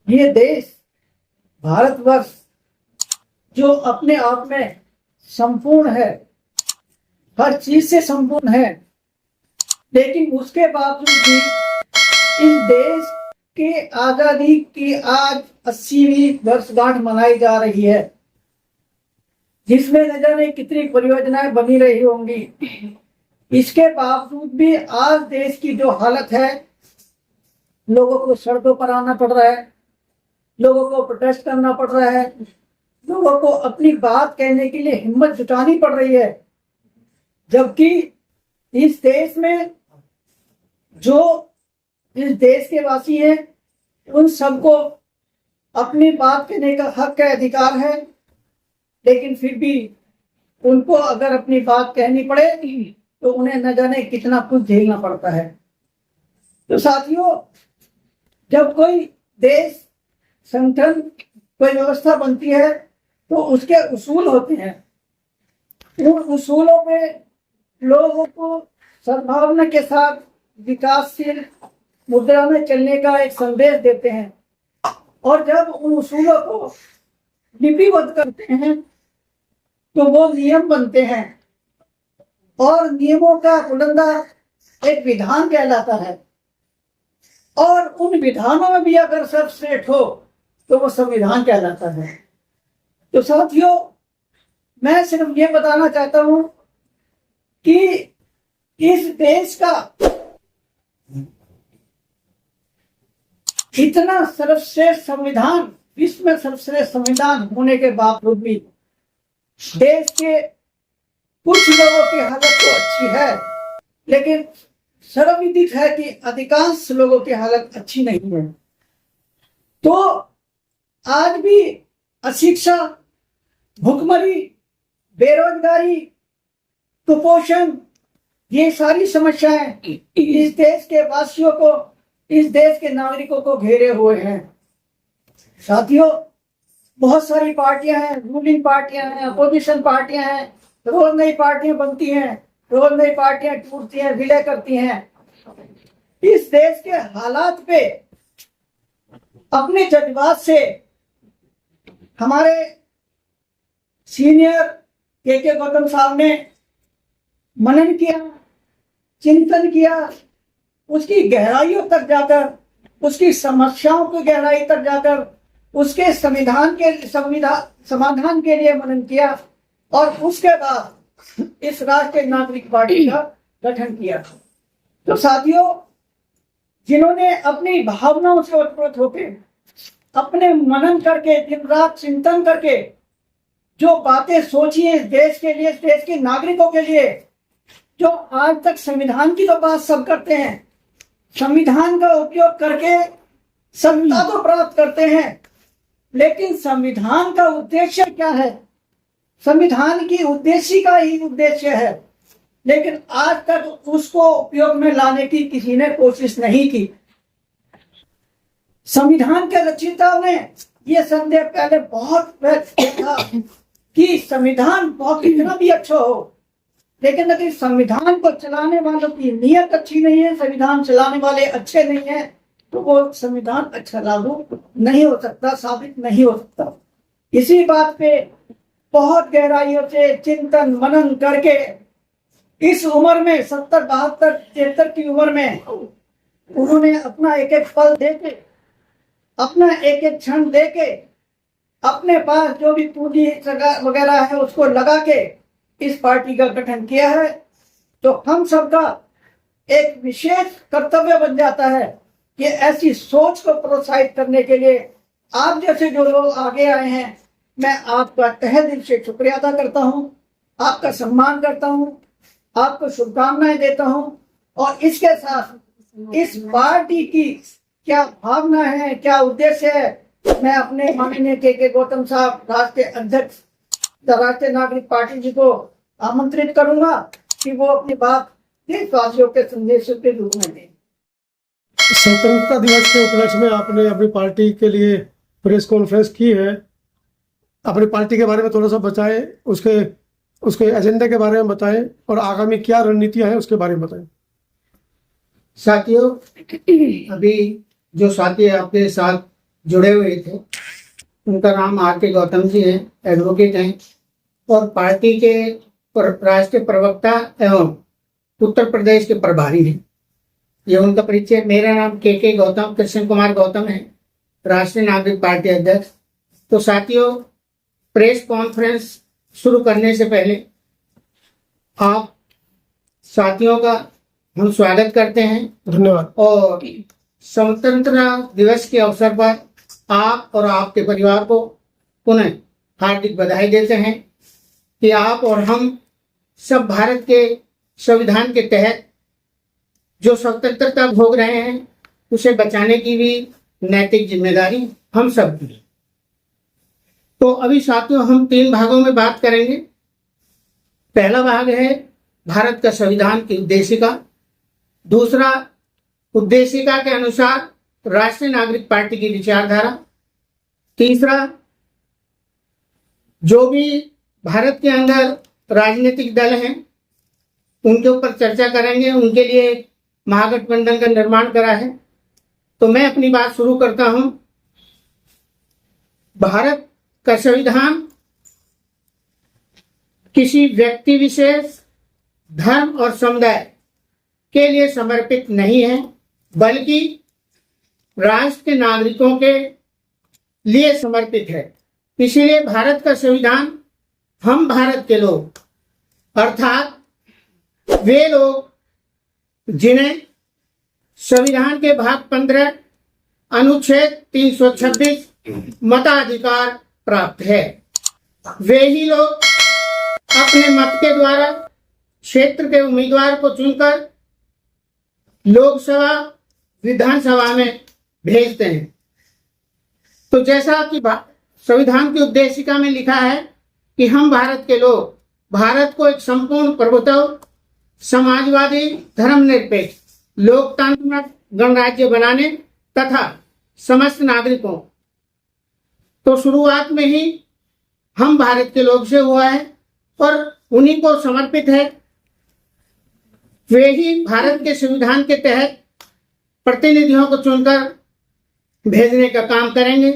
ये देश भारतवर्ष जो अपने आप में संपूर्ण है, हर चीज से संपूर्ण है, लेकिन उसके बावजूद भी इस देश के आजादी की आज 80वीं वर्षगांठ मनाई जा रही है, जिसमें न जाने कितनी परियोजनाएं बनी रही होंगी। इसके बावजूद भी आज देश की जो हालत है, लोगों को सड़कों पर आना पड़ रहा है, लोगों को प्रोटेस्ट करना पड़ रहा है, लोगों को अपनी बात कहने के लिए हिम्मत जुटानी पड़ रही है, जबकि इस देश में जो इस देश के वासी हैं उन सबको अपनी बात कहने का हक है, अधिकार है, लेकिन फिर भी उनको अगर अपनी बात कहनी पड़े तो उन्हें न जाने कितना कुछ झेलना पड़ता है। तो साथियों, जब कोई देश, संगठन, कोई व्यवस्था बनती है तो उसके उसूल होते हैं। उन उसूलों पे लोगों को सद्भावना के साथ विकासशील मुद्रा में चलने का एक संदेश देते हैं, और जब उन उसूलों को लिपिबद्ध करते हैं तो वो नियम बनते हैं, और नियमों का बुलंदा एक विधान कहलाता है, और उन विधानों में भी अगर सर्वश्रेष्ठ हो तो वो संविधान कहलाता है। तो साथियों, मैं सिर्फ ये बताना चाहता हूं कि इस देश का इतना सर्वश्रेष्ठ संविधान, विश्व में सर्वश्रेष्ठ संविधान होने के बावजूद भी देश के कुछ लोगों की हालत तो अच्छी है, लेकिन सर्वविदित है कि अधिकांश लोगों की हालत अच्छी नहीं है। तो आज भी अशिक्षा, भुखमरी, बेरोजगारी, कुपोषण, ये सारी समस्याएं इस देश के वासियों को, इस देश के नागरिकों को घेरे हुए हैं। साथियों, बहुत सारी पार्टियां हैं, रूलिंग पार्टियां हैं, अपोजिशन पार्टियां हैं, रोज नई पार्टियां बनती हैं, रोज नई पार्टियां टूटती हैं, विलय करती हैं। इस देश के हालात पे अपने जज्बात से हमारे सीनियर के गौतम साहब ने मनन किया, चिंतन किया, उसकी गहराइयों तक जाकर, उसकी समस्याओं की गहराई तक जाकर उसके समाधान के लिए मनन किया, और उसके बाद इस राष्ट्रीय नागरिक पार्टी का गठन किया। तो साथियों, जिन्होंने अपनी भावनाओं से ओतप्रोत होकर, अपने मनन करके, दिन रात चिंतन करके जो बातें सोची है इस देश के लिए, इस देश के नागरिकों के लिए, जो आज तक संविधान की तो बात सब करते हैं, संविधान का उपयोग करके सत्ता तो प्राप्त करते हैं, लेकिन संविधान का उद्देश्य क्या है? संविधान की उद्देश्य का ही उद्देश्य है, लेकिन आज तक उसको उपयोग में लाने की किसी ने कोशिश नहीं की। संविधान के रचयिताओं ने यह संदेह पहले बहुत व्यक्त किया था कि संविधान बहुत कितना भी अच्छा हो, लेकिन अगर संविधान को चलाने वालों की नीयत अच्छी नहीं है, संविधान चलाने वाले अच्छे नहीं है, तो वो संविधान अच्छा लागू नहीं हो सकता, साबित नहीं हो सकता। इसी बात पे बहुत गहराइयों से चिंतन मनन करके इस उम्र में 70, 72, 73 की उम्र में उन्होंने अपना एक एक पल देके, अपना एक एक क्षण देके, अपने पास जो भी पूंजी वगैरह है उसको लगा के इस पार्टी का गठन किया है। तो हम सबका एक विशेष कर्तव्य बन जाता है कि ऐसी सोच को प्रोत्साहित करने के लिए आप जैसे जो लोग आगे आए हैं, मैं आपका तहे दिल से शुक्रिया अदा करता हूं, आपका सम्मान करता हूं, आपको शुभकामनाएं देता हूं, और इसके साथ इस पार्टी की क्या भावना है, क्या उद्देश्य है, मैं अपने माननीय के गौतम साहब, राष्ट्रीय अध्यक्ष राष्ट्रीय नागरिक पार्टी जी को आमंत्रित करूंगा कि वो अपनी बात देशवासियों के संदेश के रूप में दें। स्वतंत्रता दिवस के उपलक्ष्य में आपने अपनी पार्टी के लिए प्रेस कॉन्फ्रेंस की है। अपनी पार्टी के बारे में थोड़ा सा बताएं, उसके एजेंडे के बारे में बताएं, और आगामी क्या रणनीतियां हैं उसके बारे में बताएं। साथियों, अभी जो साथी आपके साथ जुड़े हुए थे। उनका नाम आर.के. गौतम जी है, एडवोकेट हैं और पार्टी के राष्ट्रीय प्रवक्ता एवं उत्तर प्रदेश के प्रभारी हैं। ये उनका परिचय। मेरा नाम के गौतम, कृष्ण कुमार गौतम है, राष्ट्रीय नागरिक पार्टी अध्यक्ष। तो साथियों, प्रेस कॉन्फ्रेंस शुरू करने से पहले आप साथियों का हम स्वागत करते हैं। धन्यवाद। और स्वतंत्रता दिवस के अवसर पर आप और आपके परिवार को पुनः हार्दिक बधाई देते हैं कि आप और हम सब भारत के संविधान के तहत जो स्वतंत्रता भोग रहे हैं उसे बचाने की भी नैतिक जिम्मेदारी हम सब की। तो अभी साथियों हम 3 भागों में बात करेंगे। पहला भाग है भारत का संविधान की उद्देशिका, दूसरा उद्देशिका के अनुसार राष्ट्रीय नागरिक पार्टी की विचारधारा, तीसरा जो भी भारत के अंदर राजनीतिक दल हैं उनके ऊपर चर्चा करेंगे, उनके लिए महागठबंधन का निर्माण करा है। तो मैं अपनी बात शुरू करता हूं। भारत का संविधान किसी व्यक्ति विशेष, धर्म और समुदाय के लिए समर्पित नहीं है, बल्कि राष्ट्र के नागरिकों के लिए समर्पित है। इसीलिए भारत का संविधान हम भारत के लोग, अर्थात वे लोग जिन्हें संविधान के भाग 15 अनुच्छेद 326 मताधिकार प्राप्त है, वे ही लोग अपने मत के द्वारा क्षेत्र के उम्मीदवार को चुनकर लोकसभा, विधानसभा में भेजते हैं। तो जैसा कि संविधान की उद्देशिका में लिखा है कि हम भारत के लोग भारत को एक संपूर्ण प्रभुत्व, समाजवादी, धर्मनिरपेक्ष, लोकतांत्रिक गणराज्य बनाने तथा समस्त नागरिकों, तो शुरुआत में ही हम भारत के लोग से हुआ है और उन्हीं को समर्पित है। वे ही भारत के संविधान के तहत प्रतिनिधियों को चुनकर भेजने का काम करेंगे।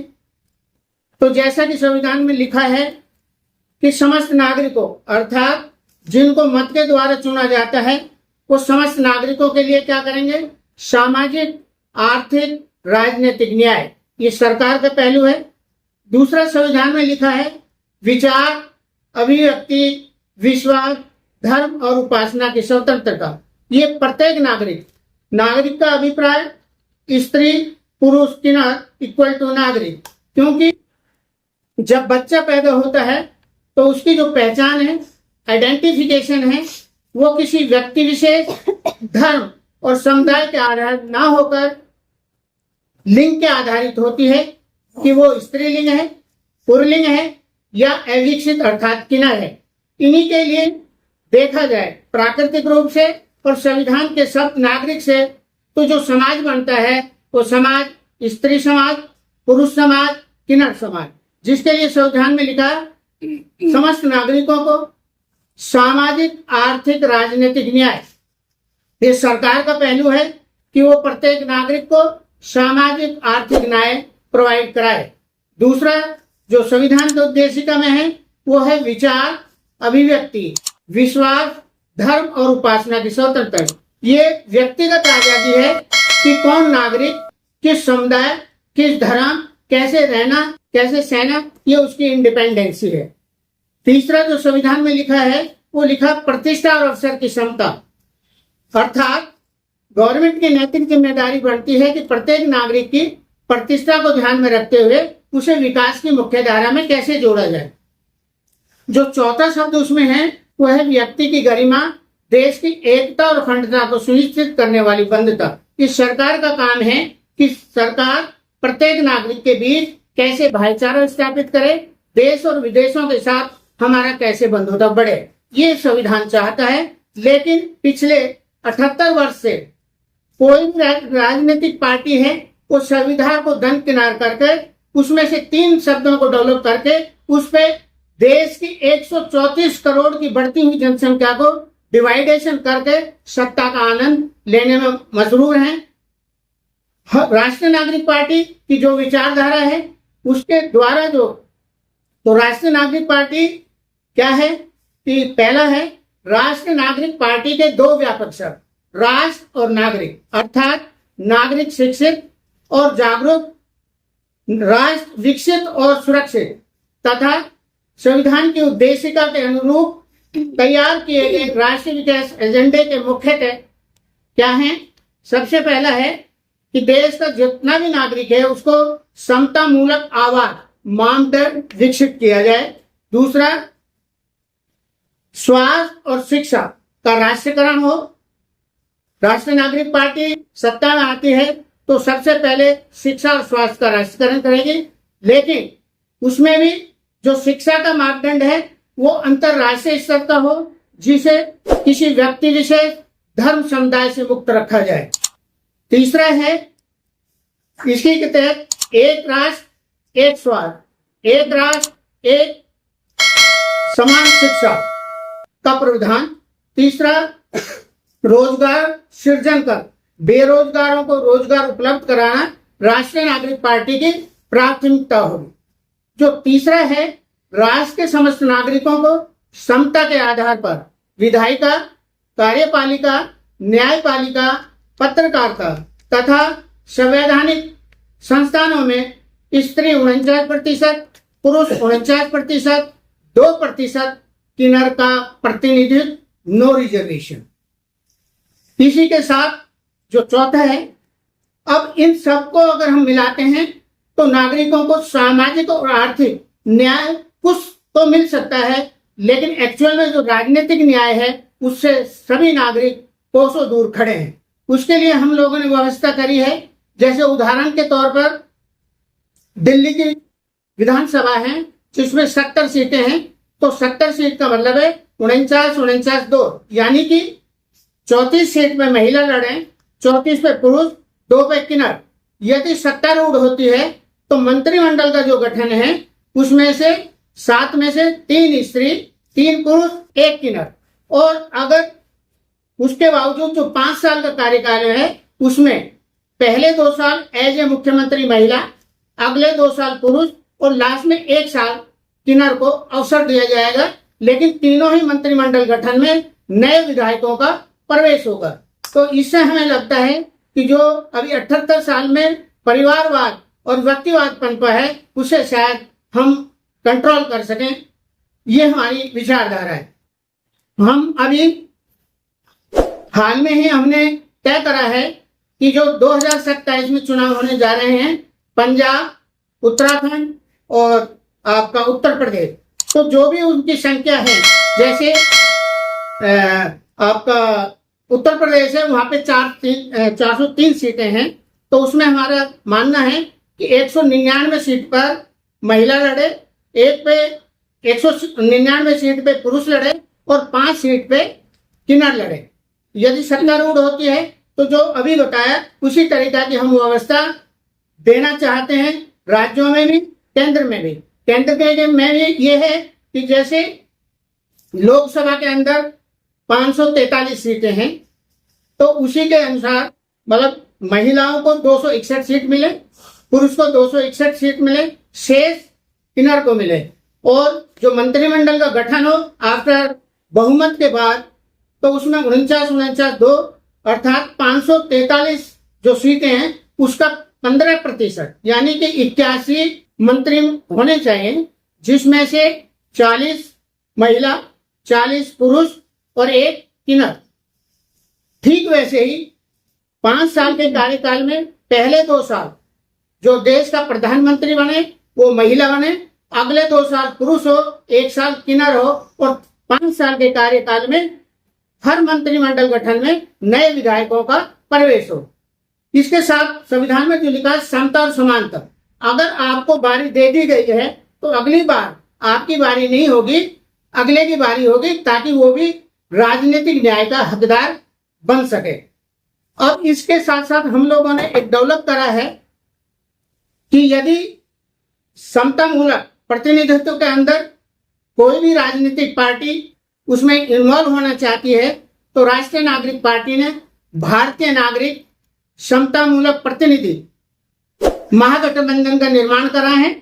तो जैसा कि संविधान में लिखा है कि समस्त नागरिकों, अर्थात जिनको मत के द्वारा चुना जाता है, वो समस्त नागरिकों के लिए क्या करेंगे? सामाजिक, आर्थिक, राजनीतिक न्याय, ये सरकार का पहलू है। दूसरा संविधान में लिखा है विचार, अभिव्यक्ति, विश्वास, धर्म और उपासना की स्वतंत्रता। ये प्रत्येक नागरिक का अभिप्राय, स्त्री पुरुष किन्नर इक्वल टू नागरिक, क्योंकि जब बच्चा पैदा होता है तो उसकी जो पहचान है, आइडेंटिफिकेशन है, वो किसी व्यक्ति विशेष, धर्म और समुदाय के आधार ना होकर लिंग के आधारित होती है कि वो स्त्रीलिंग है, पुल्लिंग है या अविकसित अर्थात किन्नर है। इन्हीं के लिए देखा जाए प्राकृतिक रूप से और संविधान के शब्द नागरिक से, तो जो समाज बनता है वो समाज, स्त्री समाज, पुरुष समाज, किन्नर समाज, जिसके लिए संविधान में लिखा समस्त नागरिकों को सामाजिक, आर्थिक, राजनीतिक न्याय। ये सरकार का पहलू है कि वो प्रत्येक नागरिक को सामाजिक, आर्थिक न्याय प्रोवाइड कराए। दूसरा जो संविधान के उद्देशिका में है वो है विचार, अभिव्यक्ति, विश्वास, धर्म और उपासना की स्वतंत्रता। ये व्यक्तिगत आजादी है कि कौन नागरिक, किस समुदाय, किस धर्म, कैसे रहना, कैसे सहना, ये उसकी इंडिपेंडेंसी है। तीसरा जो संविधान में लिखा है वो लिखा प्रतिष्ठा और अवसर की समता, अर्थात गवर्नमेंट की नैतिक जिम्मेदारी बनती है कि प्रत्येक नागरिक की प्रतिष्ठा को ध्यान में रखते हुए उसे विकास की मुख्य धारा में कैसे जोड़ा जाए। जो चौथा शब्द उसमें है वो है व्यक्ति की गरिमा, देश की एकता और अखंडता को सुनिश्चित करने वाली बंधुता। इस सरकार का काम है कि सरकार प्रत्येक नागरिक के बीच कैसे भाईचारा स्थापित करे, देश और विदेशों के साथ हमारा कैसे बंधुता बढ़े, ये संविधान चाहता है। लेकिन पिछले 78 वर्ष से कोई भी राजनीतिक पार्टी है वो संविधान को दरकिनार करके उसमें से 3 शब्दों को डेवलप करके उस पे देश की 134 करोड़ की बढ़ती हुई जनसंख्या को डिवाइडेशन करके सत्ता का आनंद लेने में मशरूर हैं। राष्ट्रीय नागरिक पार्टी की जो विचारधारा है उसके द्वारा जो, तो राष्ट्रीय नागरिक पार्टी क्या है कि पहला है राष्ट्रीय नागरिक पार्टी के दो व्यापक शब्द, राष्ट्र और नागरिक, अर्थात नागरिक शिक्षित और जागरूक, राष्ट्र विकसित और सुरक्षित तथा संविधान की उद्देशिका के अनुरूप तैयार किए गए राष्ट्रीय विकास एजेंडे के मुख्यतः क्या है। सबसे पहला है कि देश का जितना भी नागरिक है उसको समता मूलक आवास मानदंड विकसित किया जाए। दूसरा, स्वास्थ्य और शिक्षा का राष्ट्रीयकरण हो। राष्ट्रीय नागरिक पार्टी सत्ता में आती है तो सबसे पहले शिक्षा और स्वास्थ्य का राष्ट्रीयकरण करेगी, लेकिन उसमें भी जो शिक्षा का मापदंड है वो अंतरराष्ट्रीय स्तर का हो, जिसे किसी व्यक्ति विशेष धर्म समुदाय से मुक्त रखा जाए। तीसरा है इसी के तहत एक राष्ट्र एक स्वास्थ्य, एक राष्ट्र एक समान शिक्षा का प्रावधान। तीसरा, रोजगार सृजन कर बेरोजगारों को रोजगार उपलब्ध कराना राष्ट्रीय नागरिक पार्टी की प्राथमिकता होगी। जो तीसरा है, राष्ट्र के समस्त नागरिकों को समता के आधार पर विधायिका, कार्यपालिका, न्यायपालिका, पत्रकारिता तथा संवैधानिक संस्थानों में स्त्री 49%, पुरुष 49%, 2% किन्नर का प्रतिनिधित्व, नो रिजर्वेशन। इसी के साथ जो चौथा है, अब इन सबको अगर हम मिलाते हैं तो नागरिकों को सामाजिक और आर्थिक न्याय कुछ तो मिल सकता है, लेकिन एक्चुअल में जो राजनीतिक न्याय है उससे सभी नागरिक कोसों दूर खड़े हैं। उसके लिए हम लोगों ने व्यवस्था करी है, जैसे उदाहरण के तौर पर दिल्ली की विधानसभा है जिसमें 70 सीटें हैं, तो 70 सीट का मतलब है 49-49-2, यानी कि 34 सीट में महिला लड़े, 34 पे पुरुष, 2 पे किन्नर। यदि सत्तारूढ़ होती है तो मंत्रिमंडल का जो गठन है उसमें से 7 में से 3 स्त्री, 3 पुरुष, 1 किन्नर, और अगर उसके बावजूद जो 5 साल का कार्यकाल है उसमें पहले 2 साल एज ए मुख्यमंत्री महिला, अगले 2 साल पुरुष और लास्ट में 1 साल किन्नर को अवसर दिया जाएगा, लेकिन तीनों ही मंत्रिमंडल गठन में नए विधायकों का प्रवेश होगा। तो इससे हमें लगता है कि जो अभी 78 साल में परिवारवाद और व्यक्तिवाद पनपा है उसे शायद हम कंट्रोल कर सकें। ये हमारी विचारधारा है। हम अभी हाल में ही हमने तय करा है कि जो 2027 में चुनाव होने जा रहे हैं, पंजाब, उत्तराखंड और आपका उत्तर प्रदेश, तो जो भी उनकी संख्या है, जैसे आपका उत्तर प्रदेश है वहां पे 403 सीटें हैं, तो उसमें हमारा मानना है कि 199 सीट पर महिला लड़े, 199 सीट पे पुरुष लड़े और 5 सीट पे किन्नर लड़े। यदि सत्तारूढ़ होती है तो जो अभी बताया उसी तरीका की हम व्यवस्था देना चाहते हैं, राज्यों में भी केंद्र में भी। केंद्र में भी ये है कि जैसे लोकसभा के अंदर 543 सीटें हैं, तो उसी के अनुसार मतलब महिलाओं को 261 सीट मिले, पुरुष को 261 सीट मिले, शेष किन्नर को मिले। और जो मंत्रिमंडल का गठन हो आफ्टर बहुमत के बाद, तो उसमें 49-49-2 अर्थात 543 जो सीटें हैं उसका 15% यानी कि 81 मंत्री होने चाहिए, जिसमें से 40 महिला, 40 पुरुष और 1 किन्नर। ठीक वैसे ही 5 साल के कार्यकाल में पहले 2 साल जो देश का प्रधानमंत्री बने वो महिला बने, अगले 2 साल पुरुष हो, 1 साल किन्नर हो, और 5 साल के कार्यकाल में हर मंत्रिमंडल गठन में नए विधायकों का प्रवेश हो। इसके साथ संविधान में जो लिखा है समता और समानता, अगर आपको बारी दे दी गई है तो अगली बार आपकी बारी नहीं होगी, अगले की बारी होगी, ताकि वो भी राजनीतिक न्याय का हकदार बन सके। अब इसके साथ साथ हम लोगों ने एक डेवलप करा है कि यदि समता मूलक प्रतिनिधित्व के अंदर कोई भी राजनीतिक पार्टी उसमें इन्वॉल्व होना चाहती है, तो राष्ट्रीय नागरिक पार्टी ने भारतीय नागरिक समतामूलक प्रतिनिधि महागठबंधन का निर्माण करा है,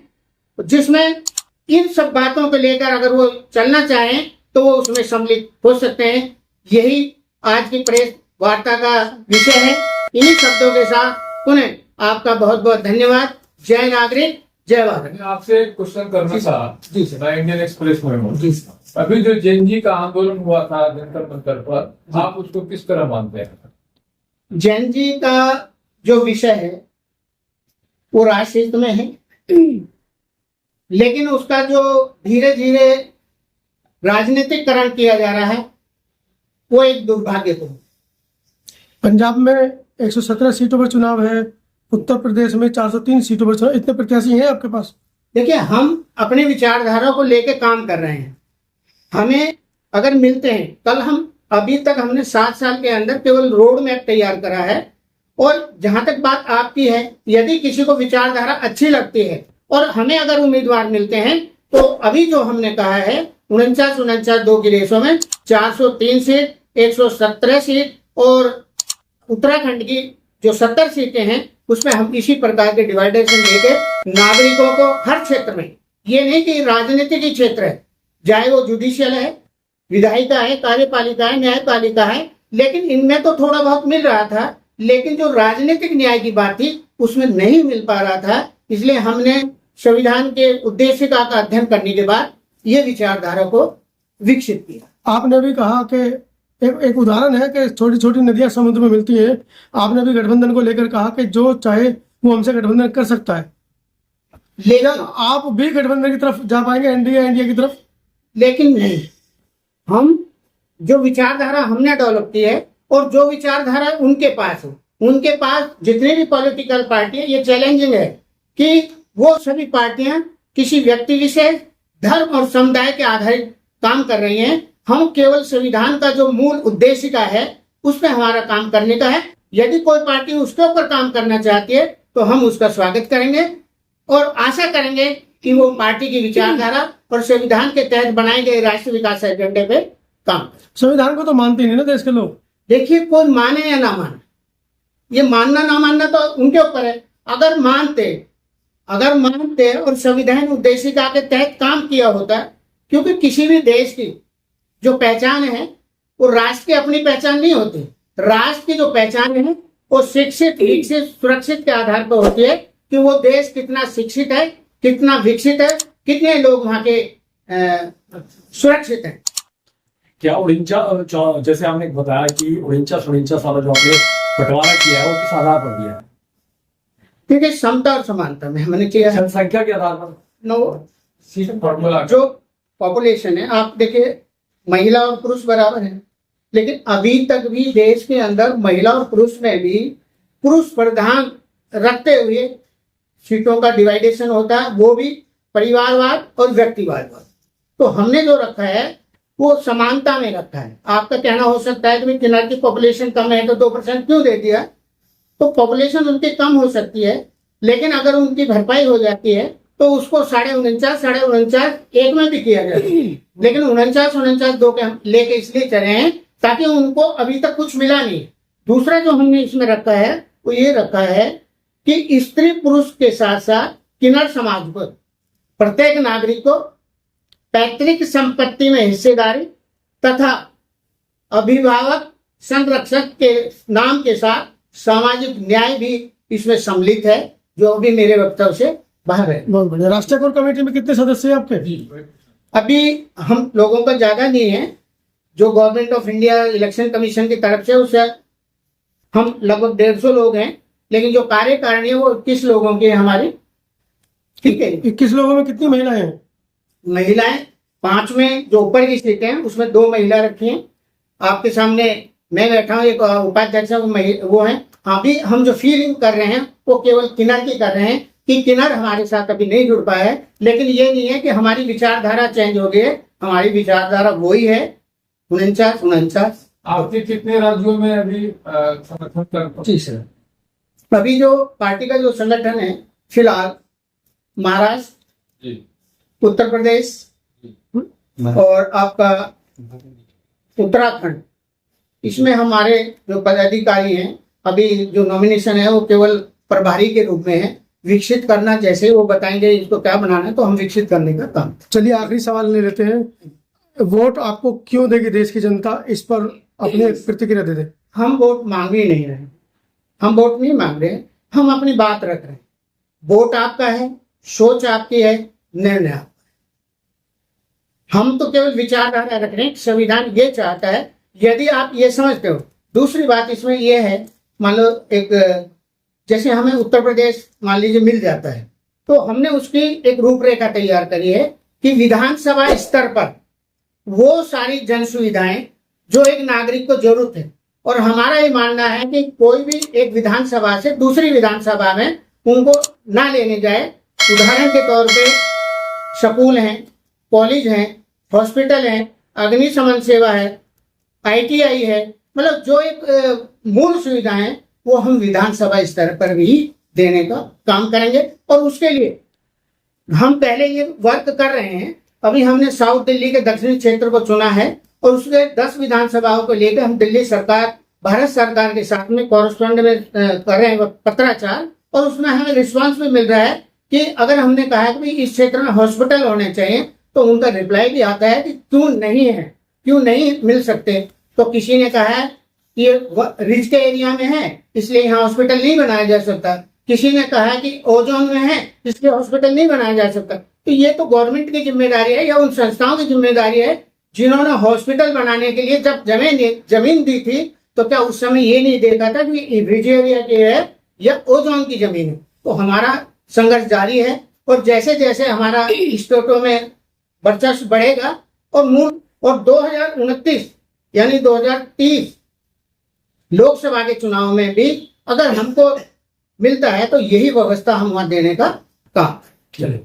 जिसमें इन सब बातों को लेकर अगर वो चलना चाहें तो वो उसमें सम्मिलित हो सकते हैं। यही आज की प्रेस वार्ता का विषय है। इन्हीं शब्दों के साथ पुनः आपका बहुत बहुत धन्यवाद। जय नागरिक, जय भारत। मैं आपसे एक क्वेश्चन करना था। जी सर। मैं इंडियन एक्सप्रेस में हूँ। जी सर। अभी जो जेएनजी का आंदोलन हुआ था जंतर मंतर पर, आप उसको किस तरह मानते हैं? जैन जी का जो विषय है वो राष्ट्रहित में है, लेकिन उसका जो धीरे धीरे राजनीतिकरण किया जा रहा है वो एक दुर्भाग्य तो है। पंजाब में 117 सीटों पर चुनाव है, उत्तर प्रदेश में 403 सीटों पर चुनाव। इतने प्रत्याशी हैं आपके पास? देखिए, हम अपने विचारधारा को लेकर काम कर रहे हैं। हमें अगर मिलते हैं, कल हम अभी तक हमने 7 साल के अंदर केवल रोड मैप तैयार करा है। और जहां तक बात आपकी है, यदि किसी को विचारधारा अच्छी लगती है और हमें अगर उम्मीदवार मिलते हैं तो अभी जो हमने कहा है 49 दो की रेसों में 403 सीट, 117 सीट और उत्तराखंड की जो 70 सीटें हैं उसमें हम इसी प्रकार के डिवाइडेशन लेके नागरिकों को हर क्षेत्र में, ये नहीं कि राजनीति की क्षेत्र है, चाहे वो जुडिशियल है, विधायिका है, कार्यपालिका है, न्यायपालिका है, लेकिन इनमें तो थोड़ा बहुत मिल रहा था, लेकिन जो राजनीतिक न्याय की बात थी उसमें नहीं मिल पा रहा था। इसलिए हमने संविधान के उद्देशिका का अध्ययन करने के बाद ये विचारधारा को विकसित किया। आपने भी कहा कि एक उदाहरण है कि छोटी छोटी नदियां समुद्र में मिलती हैं। आपने भी गठबंधन को लेकर कहा कि जो चाहे वो हमसे गठबंधन कर सकता है, लेकिन आप भी गठबंधन की तरफ जा पाएंगे, इंडिया की तरफ? लेकिन नहीं, हम जो विचारधारा हमने डेवलप की है और जो विचारधारा उनके पास है, उनके पास जितने भी पॉलिटिकल पार्टी है, ये चैलेंजिंग है कि वो सभी पार्टियां किसी व्यक्ति विशेष, धर्म और समुदाय के आधारित काम कर रही हैं। हम केवल संविधान का जो मूल उद्देशिका है उस पर हमारा काम करने का है। यदि कोई पार्टी उसके ऊपर काम करना चाहती है तो हम उसका स्वागत करेंगे और आशा करेंगे कि वो पार्टी की विचारधारा और संविधान के तहत बनाए गए राष्ट्रीय विकास एजेंडे पे काम करें। संविधान को तो मानते ही नहीं ना देश के लोग। देखिए, कोई माने या ना माने, ये मानना ना मानना तो उनके ऊपर है। अगर मानते और संविधान उद्देशिका के तहत काम किया होता, क्योंकि किसी भी देश की जो पहचान है वो राष्ट्र की अपनी पहचान नहीं होती। राष्ट्र की जो पहचान है वो शिक्षित, विकसित, सुरक्षित के आधार पर होती है कि वो देश कितना शिक्षित है, कितना विकसित है, कितने लोग वहां के सुरक्षित हैं। क्या उड़ीसा, जैसे आपने बताया कि उड़ीसा वाला जो आपने बंटवारा किया है वो किस आधार पर किया है? देखिए, समता और समानता में हमने किया है। जनसंख्या के आधार पर? नो, फॉर्मूला जो पॉपुलेशन है, आप देखिए महिला और पुरुष बराबर है, लेकिन अभी तक भी देश के अंदर महिला और पुरुष में भी पुरुष प्रधान रखते हुए सीटों का डिवाइडेशन होता है, वो भी परिवारवाद और व्यक्तिवाद। तो हमने जो रखा है वो समानता में रखा है। आपका कहना हो सकता है कि किन्नर की पॉपुलेशन कम है तो 2% क्यों दे दिया? तो पॉपुलेशन उनकी कम हो सकती है, लेकिन अगर उनकी भरपाई हो जाती है तो उसको 49.5 एक में भी किया जाए। लेकिन 49.2 के हम लेके इसलिए चले हैं ताकि उनको अभी तक कुछ मिला नहीं। दूसरा जो हमने इसमें रखा है वो ये रखा है कि स्त्री पुरुष के साथ साथ किन्नर समाज पर प्रत्येक नागरिक को पैतृक संपत्ति में हिस्सेदारी तथा अभिभावक संरक्षक के नाम के साथ सामाजिक न्याय भी इसमें सम्मिलित है, जो अभी मेरे वक्तव्य से बाहर है। बहुत बढ़िया। राष्ट्रीय कोर कमेटी में कितने सदस्य हैं आपके? अभी हम लोगों का ज्यादा नहीं है, जो government of India election commission की तरफ से उससे हम लगभग 150 लोग हैं, लेकिन जो कार्यकारिणी है वो 21 लोगों की है हमारी। ठीक है, 21 लोगों में कितनी महिलाएं हैं? महिलाएं 5 में जो ऊपर की सीटें हैं उसमें 2 महिला रखी हैं। आपके सामने मैं बैठा हूँ, एक उपाध्यक्ष वो है। अभी हम जो फीलिंग कर रहे हैं वो केवल किन्नर की कर रहे हैं कि किन्नर हमारे साथ अभी नहीं जुड़ पाया है, लेकिन ये नहीं है कि हमारी विचारधारा चेंज हो गई है। हमारी विचारधारा वही है 49। आपके कितने राज्यों में अभी समर्थन कर? जी सर, अभी जो पार्टी का जो संगठन है फिलहाल महाराष्ट्र, उत्तर प्रदेश और आपका उत्तराखंड, इसमें हमारे जो पदाधिकारी हैं अभी जो नॉमिनेशन है वो केवल प्रभारी के रूप में है। विकसित करना, जैसे ही वो बताएंगे इसको क्या बनाना है तो हम विकसित करने का काम। चलिए आखिरी सवाल ले लेते हैं। वोट आपको क्यों देगी देश की जनता, इस पर अपनी प्रतिक्रिया दे दे। हम वोट मांग ही नहीं रहे, हम वोट नहीं मांग रहे, हम अपनी बात रख रहे हैं। वोट आपका है, सोच आपकी है, निर्णय आपका है। हम तो केवल विचारधारा रख रहे हैं। संविधान ये चाहता है, यदि आप ये समझते हो। दूसरी बात इसमें यह है, मान लो एक जैसे हमें उत्तर प्रदेश मान लीजिए मिल जाता है, तो हमने उसकी एक रूपरेखा तैयार करी है कि विधानसभा स्तर पर वो सारी जन सुविधाएं जो एक नागरिक को जरूरत है, और हमारा ये मानना है कि कोई भी एक विधानसभा से दूसरी विधानसभा में उनको ना लेने जाए। उदाहरण के तौर पे स्कूल हैं, कॉलेज हैं, हॉस्पिटल हैं, अग्निशमन सेवा है, ITI है, मतलब जो एक मूल सुविधाएं हैं वो हम विधानसभा स्तर पर भी देने का काम करेंगे। और उसके लिए हम पहले ये वर्क कर रहे हैं। अभी हमने साउथ दिल्ली के दक्षिणी क्षेत्र को चुना है और उसके 10 विधानसभाओं को लेकर हम दिल्ली सरकार, भारत सरकार के साथ में कॉरेस्पॉन्ड में कर रहे हैं पत्राचार, और उसमें हमें रिस्पांस भी मिल रहा है कि अगर हमने कहा है कि इस क्षेत्र में हॉस्पिटल होने चाहिए तो उनका रिप्लाई भी आता है कि क्यों नहीं है, क्यों नहीं मिल सकते। तो किसी ने कहा है कि ये रिच के एरिया में है इसलिए यहाँ हॉस्पिटल नहीं बनाया जा सकता, किसी ने कहा है कि ओजोन में है इसलिए हॉस्पिटल नहीं बनाया जा सकता। तो ये तो गवर्नमेंट की जिम्मेदारी है या उन संस्थाओं की जिम्मेदारी है जिन्होंने हॉस्पिटल बनाने के लिए जब जमीन दी थी तो क्या उस समय ये नहीं देखा था कि रिच एरिया की है या ओजोन की जमीन है। तो हमारा संघर्ष जारी है और जैसे जैसे हमारा स्टेटों में वर्चस्व बढ़ेगा और 2029 यानी 2030 लोकसभा के चुनाव में भी अगर हमको मिलता है तो यही व्यवस्था हम वहां देने का काम। चलिए